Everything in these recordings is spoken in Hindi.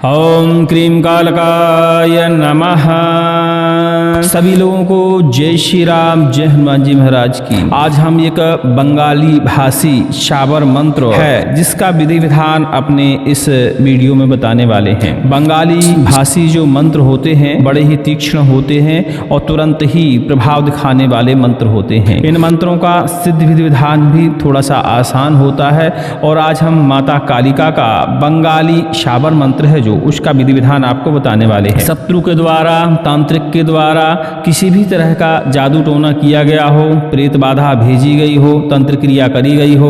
ओम क्रीम कालकाय नमः। सभी लोगों को जय श्री राम, जय हनुमान जी महाराज की। आज हम एक बंगाली भाषी शाबर मंत्र है जिसका विधि विधान अपने इस वीडियो में बताने वाले हैं। बंगाली भाषी जो मंत्र होते हैं बड़े ही तीक्ष्ण होते हैं और तुरंत ही प्रभाव दिखाने वाले मंत्र होते हैं। इन मंत्रों का सिद्ध विधि विधान भी थोड़ा सा आसान होता है और आज हम माता कालिका का बंगाली शाबर मंत्र है जो उसका विधि विधान आपको बताने वाले हैं। शत्रु के द्वारा, तांत्रिक के द्वारा किसी भी तरह का जादू टोना किया गया हो, प्रेत बाधा भेजी गई हो, तंत्र क्रिया करी गई हो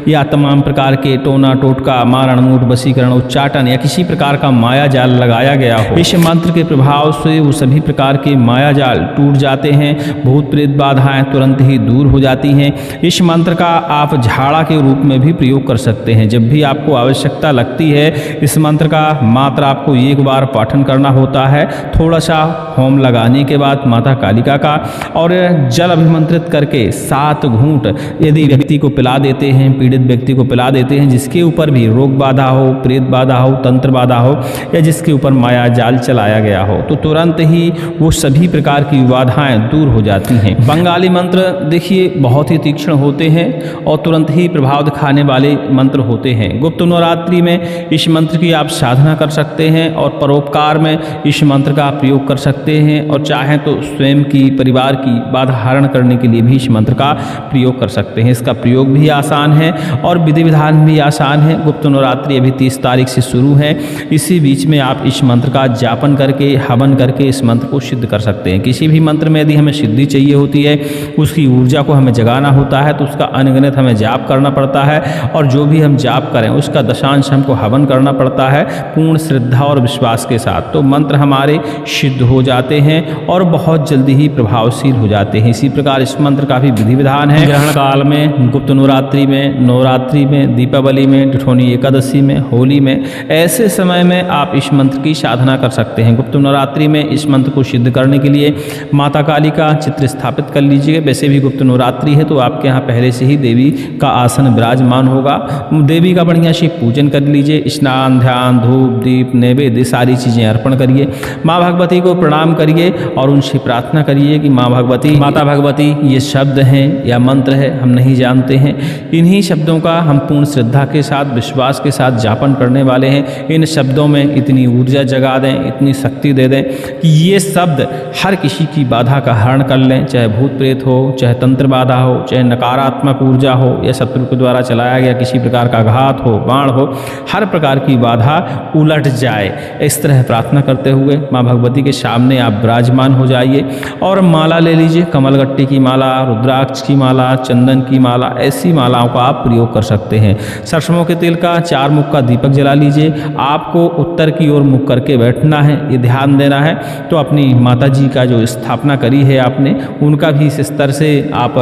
या तमाम प्रकार के टोना टोटका, मारण मूठ, वशीकरण, उच्चाटन या किसी प्रकार का माया जाल लगाया गया हो, इस मंत्र के प्रभाव से वो सभी प्रकार के माया जाल टूट जाते हैं। भूत प्रेत बाधाएं तुरंत ही दूर हो जाती हैं। इस मंत्र का आप झाड़ा के रूप में भी प्रयोग कर सकते हैं। जब भी आपको आवश्यकता लगती है इस मंत्र का मात्र आपको एक बार पाठन करना होता है, थोड़ा सा होम लगाने के बाद माता कालिका का, और जल अभिमंत्रित करके 7 घूंट यदि व्यक्ति को पिला देते हैं, पीड़ित व्यक्ति को पिला देते हैं, जिसके ऊपर भी रोग बाधा हो, प्रेत बाधा हो, तंत्र बाधा हो या जिसके ऊपर माया जाल चलाया गया हो, तो तुरंत ही वो सभी प्रकार की बाधाएं दूर हो जाती हैं। बंगाली मंत्र देखिए बहुत ही तीक्ष्ण होते हैं और तुरंत ही प्रभाव दिखाने वाले मंत्र होते हैं। गुप्त नवरात्रि में इस मंत्र की आप साधना कर सकते हैं और परोपकार में इस मंत्र का प्रयोग कर सकते हैं और चाहें तो स्वयं की, परिवार की बाधा हरण करने के लिए भी इस मंत्र का प्रयोग कर सकते हैं। इसका प्रयोग भी आसान है और विधि विधान भी आसान है। गुप्त नवरात्रि अभी 30 तारीख से शुरू है। इसी बीच में आप इस मंत्र का जापन करके, हवन करके इस मंत्र को सिद्ध कर सकते हैं। किसी भी मंत्र में यदि हमें सिद्धि चाहिए होती है, उसकी ऊर्जा को हमें जगाना होता है, तो उसका अनगिनत हमें जाप करना पड़ता है और जो भी हम जाप करें उसका दशांश हमको हवन करना पड़ता है पूर्ण श्रद्धा और विश्वास के साथ। तो मंत्र हमारे सिद्ध हो जाते हैं और बहुत जल्दी ही प्रभावशील हो जाते हैं। इसी प्रकार इस मंत्र का भी विधि विधान है। ग्रहण काल में, गुप्त नवरात्रि में, नवरात्रि में, दीपावली में, ठिठोनी एकादशी में, होली में, ऐसे समय में आप इस मंत्र की साधना कर सकते हैं। गुप्त नवरात्रि में इस मंत्र को सिद्ध करने के लिए माता काली का चित्र स्थापित कर लीजिए। वैसे भी गुप्त नवरात्रि है तो आपके यहाँ पहले से ही देवी का आसन विराजमान होगा। देवी का बढ़िया से पूजन कर लीजिए। स्नान, ध्यान, धूप, दीप, नैवेद्य सारी चीज़ें अर्पण करिए। माँ भगवती को प्रणाम करिए और उनसे प्रार्थना करिए कि माँ भगवती, माता भगवती, ये शब्द हैं या मंत्र है हम नहीं जानते हैं, इन्हीं शब्दों का हम पूर्ण श्रद्धा के साथ, विश्वास के साथ जापन करने वाले हैं। इन शब्दों में इतनी ऊर्जा जगा दें, इतनी शक्ति दे दें कि ये शब्द हर किसी की बाधा का हरण कर लें, चाहे भूत प्रेत हो, चाहे तंत्र बाधा हो, चाहे नकारात्मक ऊर्जा हो या शत्रु के द्वारा चलाया गया किसी प्रकार का घात हो, बाण हो, हर प्रकार की बाधा उलट जाए। इस तरह प्रार्थना करते हुए माँ भगवती के सामने आप विराजमान हो जाइए और माला ले लीजिए। कमलगट्टी की माला, रुद्राक्ष की माला, चंदन की माला, ऐसी मालाओं का आप प्रयोग कर सकते हैं। सरसों के तेल का 4 मुख का दीपक जला लीजिए। आपको उत्तर की ओर मुख करके बैठना है, ये ध्यान देना है। तो अपनी माता जी का जो स्थापना करी है आपने, उनका भी इस स्तर से आप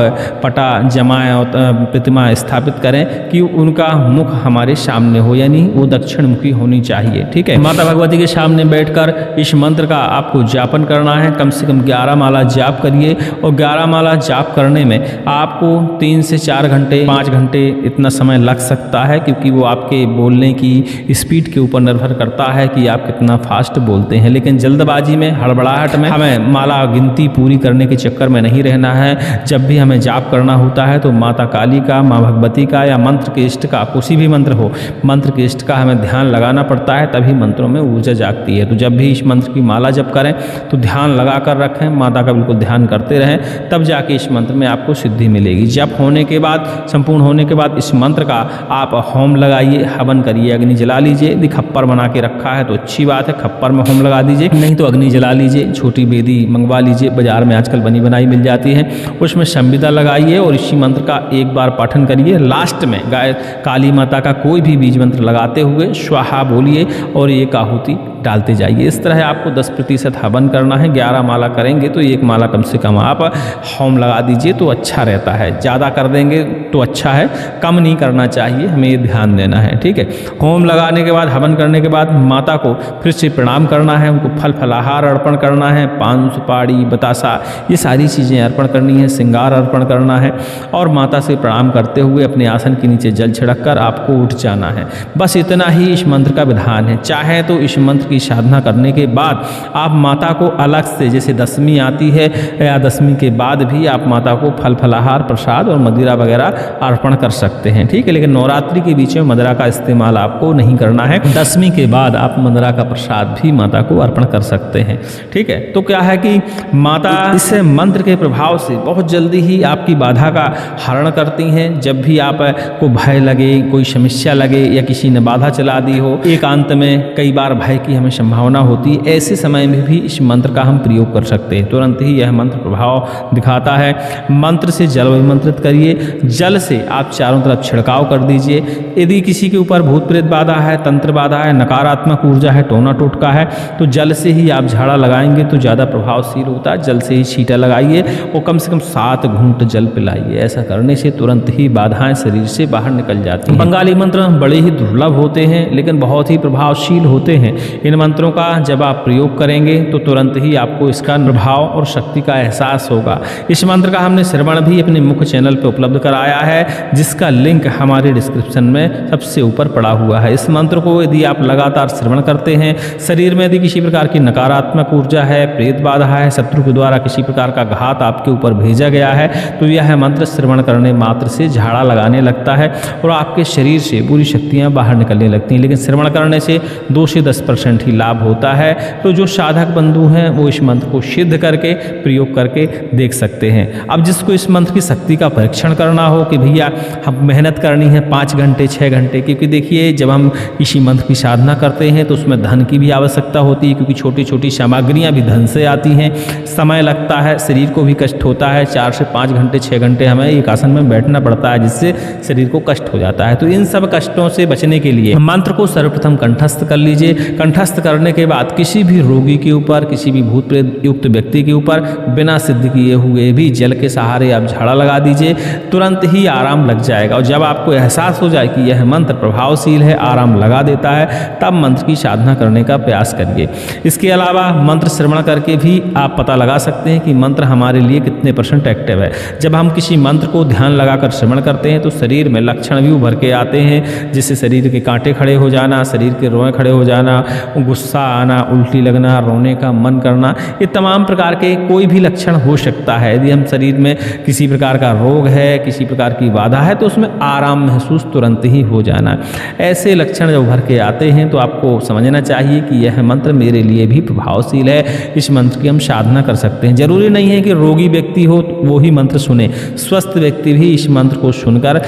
पटा जमाएं और प्रतिमा स्थापित करें कि उनका मुख हमारे सामने हो, यानी वो दक्षिण मुखी होनी चाहिए। ठीक है। माता भगवती के सामने बैठकर इस मंत्र का आपको जापन करना है। कम से कम 11 माला जाप करिए और 11 माला जाप करने में आपको 3 से 4 घंटे, 5 घंटे इतना समय लग सकता है, क्योंकि वो आपके बोलने की स्पीड के ऊपर निर्भर करता है कि आप कितना फास्ट बोलते हैं। लेकिन जल्दबाजी में, हड़बड़ाहट में हमें माला गिनती पूरी करने के चक्कर में नहीं रहना है। जब भी हमें जाप करना होता है तो माता काली का, माँ भगवती का या मंत्र के इष्ट का, किसी भी मंत्र हो, मंत्र के इष्ट का हमें ध्यान लगाना पड़ता है, तभी मंत्रों में ऊर्जा जागती है। तो जब भी इस मंत्र की माला जप करें तो ध्यान लगा कर रखें, माता का बिल्कुल ध्यान करते रहें, तब जाके इस मंत्र में आपको सिद्धि मिलेगी। जप होने के बाद, संपूर्ण होने के बाद इस मंत्र का आप होम लगाइए, हवन करिए, अग्नि जला लीजिए। यदि खप्पर बना के रखा है तो अच्छी बात है, खप्पर में होम लगा दीजिए, नहीं तो अग्नि जला लीजिए। छोटी बेदी मंगवा लीजिए, बाजार में आजकल बनी बनाई मिल जाती है, उसमें संविदा लगाइए और इसी मंत्र का एक बार पाठन करिए। लास्ट में गाय काली माता का कोई भी बीज मंत्र लगाते हुए स्वाहा बोलिए और एक आहुति डालते जाइए। इस तरह आपको 10% हवन करना है। 11 माला करेंगे तो 1 माला कम से कम आप होम लगा दीजिए तो अच्छा रहता है। ज़्यादा कर देंगे तो अच्छा है, कम नहीं करना चाहिए, हमें ये ध्यान देना है, ठीक है। होम लगाने के बाद, हवन करने के बाद माता को फिर से प्रणाम करना है, उनको फल फलाहार अर्पण करना है, पान सुपारी बतासा ये सारी चीज़ें अर्पण करनी है, श्रृंगार अर्पण करना है और माता से प्रणाम करते हुए अपने आसन के नीचे जल छिड़क कर आपको उठ जाना है। बस इतना ही इस मंत्र का विधान है। चाहे तो इस मंत्र की साधना करने के बाद आप माता को अलग से, जैसे दशमी आती है या दशमी के बाद भी आप माता को फल फलाहार प्रसाद और मदिरा वगैरह अर्पण कर सकते हैं, ठीक है। लेकिन नवरात्रि के बीच में मदिरा का इस्तेमाल आपको नहीं करना है। दशमी के बाद आप मदिरा का प्रसाद भी माता को अर्पण कर सकते हैं, ठीक है। तो क्या है कि माता इस मंत्र के प्रभाव से बहुत जल्दी ही आपकी बाधा का हरण करती हैं। जब भी आप को भय लगे, कोई समस्या लगे या किसी ने बाधा चला दी हो, एकांत में कई बार भय की हमें संभावना होती है, ऐसे समय में भी इस मंत्र का हम प्रयोग कर सकते हैं। तुरंत ही यह मंत्र प्रभाव दिखाता है। मंत्र से जल विमंत्रित करिए, जल से आप चारों तरफ छिड़काव कर दीजिए। यदि किसी के ऊपर भूत प्रेत बाधा है, तंत्र बाधा है, नकारात्मक ऊर्जा है, टोना टोटका है, तो जल से ही आप झाड़ा लगाएंगे तो ज़्यादा प्रभावशील होता है। जल से ही छींटा लगाइए और कम से कम 7 घूंट जल पिलाइए। ऐसा करने से तुरंत ही बाधाएं शरीर से बाहर निकल जाती हैं। बंगाली मंत्र बड़े ही दुर्लभ होते हैं लेकिन बहुत ही प्रभावशील होते हैं। इन मंत्रों का जब आप प्रयोग करेंगे तो तुरंत ही आपको इसका प्रभाव और शक्ति का एहसास होगा। इस मंत्र का हमने श्रवण भी अपने मुख्य चैनल पर उपलब्ध कराया है, जिसका लिंक हमारे डिस्क्रिप्शन में सबसे ऊपर पड़ा हुआ है। इस मंत्र को यदि आप लगातार श्रवण करते हैं, शरीर में यदि किसी प्रकार की नकारात्मक ऊर्जा है, प्रेत बाधा है, शत्रु के द्वारा किसी प्रकार का घात आपके ऊपर भेजा गया है, तो यह मंत्र श्रवण करने मात्र से झाड़ा लगाने लगता है और आपके शरीर से बुरी शक्तियां बाहर निकलने लगती हैं। लेकिन श्रवण करने से 2 से 10% ही लाभ होता है। तो जो साधक बंधु हैं वो इस मंत्र को सिद्ध करके प्रयोग करके देख सकते हैं। अब जिसको इस मंत्र की शक्ति का परीक्षण करना हो कि भैया हम मेहनत करनी है 5 घंटे 6 घंटे, क्योंकि देखिए जब हम किसी मंत्र की साधना करते हैं तो उसमें धन की भी आवश्यकता होती है, क्योंकि छोटी छोटी सामग्रियां भी धन से आती हैं, समय लगता है, शरीर को भी कष्ट होता है। 4 से 5 घंटे 6 घंटे हमें एक आसन में बैठना पड़ता है, जिससे शरीर को कष्ट हो जाता है। तो इन सब कष्टों से बचने के लिए मंत्र को सर्वप्रथम कंठस्थ कर लीजिए। कंठस्थ करने के बाद किसी भी रोगी के ऊपर, किसी भी भूत प्रेत युक्त व्यक्ति के ऊपर बिना सिद्ध किए हुए भी जल के सहारे आप झाड़ा लगा दीजिए, तुरंत ही आराम लग जाएगा। और जब आपको एहसास हो जाए कि यह मंत्र प्रभावशील है, आराम लगा देता है, तब मंत्र की साधना करने का प्रयास करिए। इसके अलावा मंत्र श्रवण करके भी आप पता लगा सकते हैं कि मंत्र हमारे लिए कितने % एक्टिव है। जब हम किसी मंत्र को ध्यान लगाकर श्रवण करते हैं तो शरीर में लक्षण भी उभर के आते हैं, जिससे शरीर के कांटे खड़े हो जाना, शरीर के रोए खड़े हो जाना, गुस्सा आना, उल्टी लगना, रोने का मन करना, ये तमाम प्रकार के कोई भी लक्षण हो सकता है। यदि हम शरीर में किसी प्रकार का रोग है, किसी प्रकार की बाधा है, तो उसमें आराम महसूस तुरंत ही हो जाना। ऐसे लक्षण जब उभर के आते हैं तो आपको समझना चाहिए कि यह मंत्र मेरे लिए भी प्रभावशील है, इस मंत्र की हम साधना कर सकते हैं। जरूरी नहीं है कि रोगी व्यक्ति हो तो वो ही मंत्र सुने, स्वस्थ व्यक्ति भी इस मंत्र को सुनकर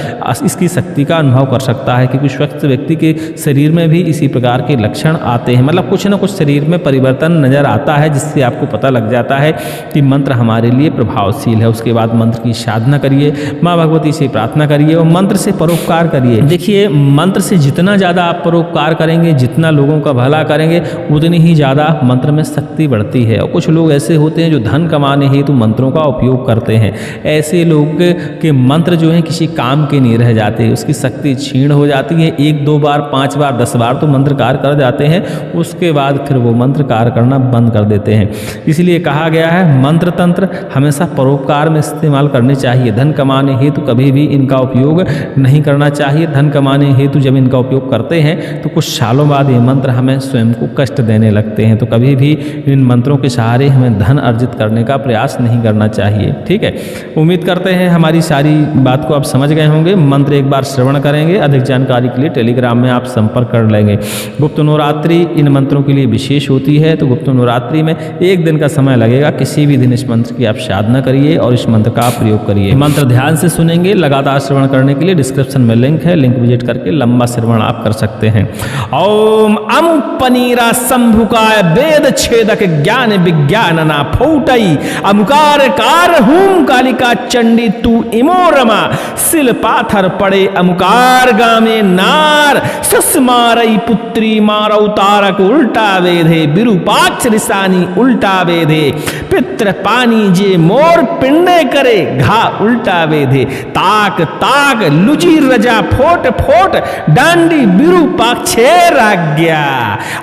इसकी शक्ति का अनुभव कर सकता है, क्योंकि स्वस्थ व्यक्ति के शरीर में भी इसी प्रकार के लक्षण आते हैं। मतलब कुछ न कुछ शरीर में परिवर्तन नजर आता है, जिससे आपको पता लग जाता है कि मंत्र हमारे लिए प्रभावशील है। उसके बाद मंत्र की साधना करिए, माँ भगवती से प्रार्थना करिए और मंत्र से परोपकार करिए। देखिए मंत्र से जितना ज़्यादा आप परोपकार करेंगे, जितना लोगों का भला करेंगे, उतनी ही ज़्यादा मंत्र में शक्ति बढ़ती है। और कुछ लोग ऐसे होते हैं जो धन कमाने हेतु मंत्रों का उपयोग करते हैं। ऐसे लोग के मंत्र जो हैं किसी काम के नहीं रह जाते, उसकी शक्ति क्षीण हो जाती है। 1 2 बार 5 बार 10 बार तो मंत्र कार्य कर जाते हैं, उसके बाद फिर वो मंत्र कार्य करना बंद कर देते हैं। इसलिए कहा गया है मंत्र तंत्र हमेशा परोपकार में इस्तेमाल करने चाहिए। धन कमाने हेतु कभी भी इनका उपयोग नहीं करना चाहिए। धन कमाने हेतु जब इनका उपयोग करते हैं तो कुछ सालों बाद ये मंत्र हमें स्वयं को कष्ट देने लगते हैं। तो कभी भी इन मंत्रों के सहारे हमें धन अर्जित करने का प्रयास नहीं करना चाहिए, ठीक है। उम्मीद करते हैं हमारी सारी बात को आप समझ गए होंगे। मंत्र एक बार श्रवण करेंगे, अधिक जानकारी के लिए टेलीग्राम में आप संपर्क कर लेंगे। गुप्त नवरात्रि इन मंत्रों के लिए विशेष होती है, तो गुप्त नवरात्रि में 1 दिन का समय लगेगा। किसी भी दिन इस मंत्र की आप साधना करिए और इस मंत्र का प्रयोग करिए। मंत्र ध्यान से सुनेंगे, लगातार श्रवण करने के लिए डिस्क्रिप्शन में लिंक है, लिंक विजिट करके लंबा श्रवण आप कर सकते हैं। ओम अमु पनीरा शंभुकाय वेद छेदक ज्ञान विज्ञान ना फौटई अमुकार कार हूम कालिका चंडी तू इमो रमा सिल पाथर पड़े अमुकार गामे नार सस मारई पुत्री मारौ तार मारक उल्टा वेधे विरूपाक्ष ऋषानी उल्टा वेधे पित्र पानी जे मोर पिंडे करे घा उल्टा वेधे ताक ताक लुचि रजा फोट फोट डांडी विरूपाक्षे राज्ञा।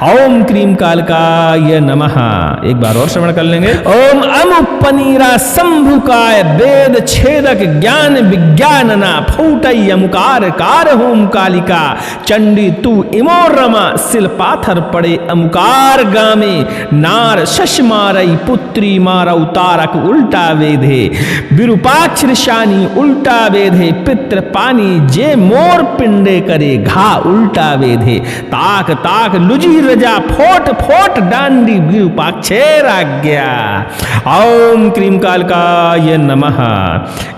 ओम क्रीम कालकाय नमः। एक बार और श्रवण कर लेंगे। ओम अमुपनीरा शंभुकाय वेद छेदक ज्ञान विज्ञानना फूटई अमुकार कार होम कालिका चंडी तू इमो रमा सिल पाथर पड़े अमुकार गामे नार शश मारई पुत्री मारऊ तारक उल्टा वेधे विरूपाक्ष ऋषानी उल्टा वेधे पित्र पानी जे मोर पिंडे करे घा उल्टा वेधे ताक ताक लुजी रजा फोट फोट डांडी विरूपाक्षे राज्ञा। ओम क्रीम कालकाय नमः।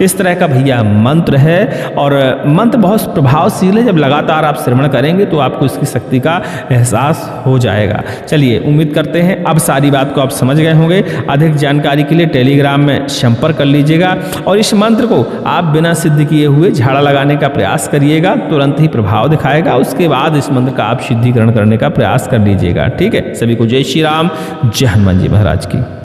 इस तरह का भैया मंत्र है और मंत्र बहुत प्रभावशील है। जब लगातार आप श्रवण करेंगे तो आपको इसकी शक्ति का एहसास हो जाएगा। चलिए, उम्मीद करते हैं अब सारी बात को आप समझ गए होंगे। अधिक जानकारी के लिए टेलीग्राम में संपर्क कर लीजिएगा और इस मंत्र को आप बिना सिद्ध किए हुए झाड़ा लगाने का प्रयास करिएगा, तुरंत ही प्रभाव दिखाएगा। उसके बाद इस मंत्र का आप सिद्धीकरण करने का प्रयास कर लीजिएगा। ठीक है, सभी को जय श्री राम, जय हनुमान जी महाराज की।